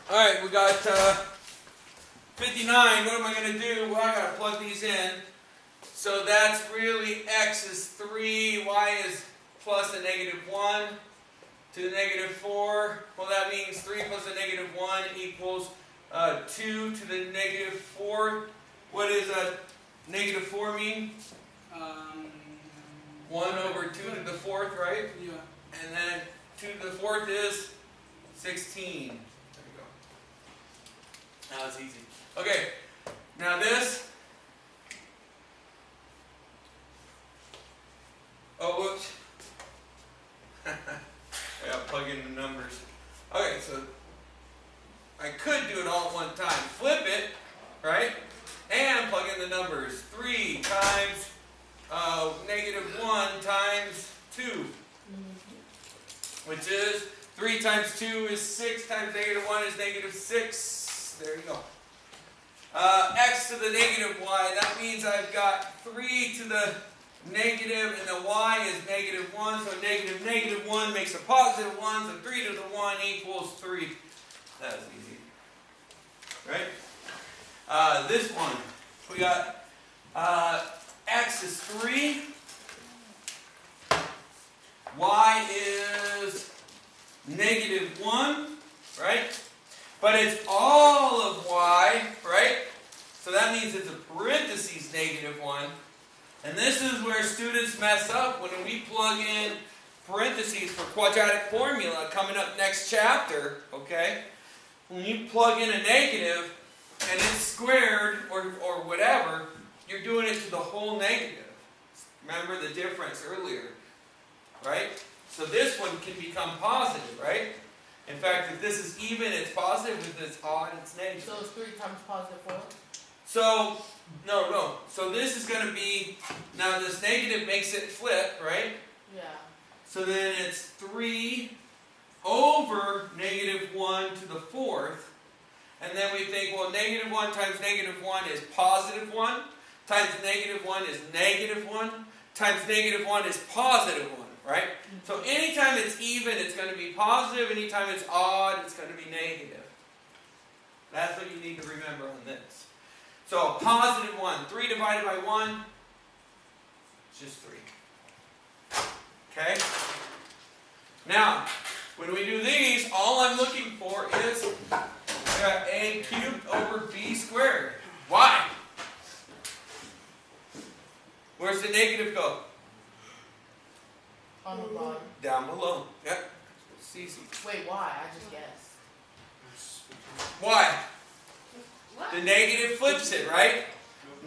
Alright, we got 59. What am I going to do? Well, I got to plug these in. So that's really x is 3, y is plus a negative 1 to the negative 4. Well, that means 3 plus a negative 1 equals 2 to the negative 4. What does negative 4 mean? 1 over 2 to the 4th, right? Yeah. And then 2 to the 4th is 16. There you go. That was easy. Okay, now this. Oh, whoops. I gotta plug in the numbers. Okay, so I could do it all at one time. Flip it, right? And plug in the numbers. 3 times negative 1 times 2. Which is 3 times 2 is 6 times negative 1 is negative 6. There you go. X to the negative y. That means I've got 3 to the negative and the y is negative 1. So negative 1 makes a positive 1. So 3 to the 1 equals 3. That was easy. Right? This one. We got x is 3. Y is negative 1, right? But it's all of y, right? So that means it's a parentheses negative 1. And this is where students mess up when we plug in parentheses for quadratic formula coming up next chapter, okay? When you plug in a negative and it's squared or whatever, you're doing it to the whole negative. Remember the difference earlier. Right? So this one can become positive, right? In fact, if this is even, it's positive. If it's odd, it's negative. So it's 3 times positive 4? So, no. So this is going to be, now this negative makes it flip, right? Yeah. So then it's 3 over negative 1 to the 4th. And then we think, well, negative 1 times negative 1 is positive 1. Times negative 1 is negative 1. Times negative 1 is positive 1. Right? So anytime it's even, it's going to be positive. Anytime it's odd, it's going to be negative. That's what you need to remember on this. So positive 1. 3 divided by 1, it's just 3. Okay? Now, when we do these, all I'm looking for is I got a cubed over b squared. Why? Where's the negative go? On the bottom. Down below. Yep. It's easy. Wait, why? I just guessed. Why? What? The negative flips it, right?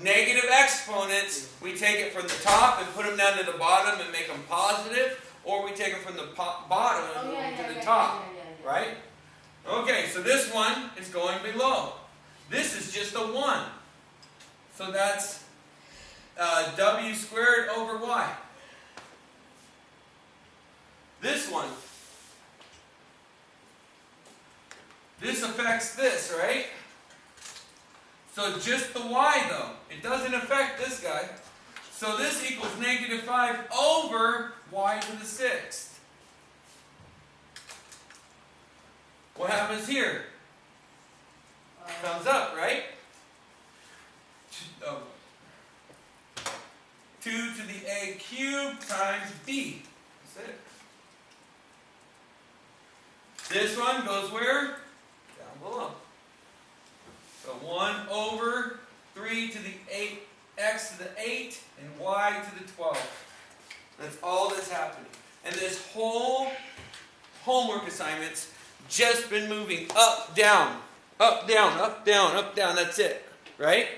Negative exponents, we take it from the top and put them down to the bottom and make them positive, or we take them from the bottom and move them to the top. Right? Okay, so this one is going below. This is just a 1. So that's w squared over y. This one. This affects this, right? So just the y, though. It doesn't affect this guy. So this equals negative 5 over y to the 6th. What happens here? Comes up, right? 2 to the a cubed times b. That's it. This one goes where? Down below. So 1 over 3 to the 8, x to the 8, and y to the 12. That's all that's happening. And this whole homework assignment's just been moving up, down, up, down, up, down, up, down. That's it. Right?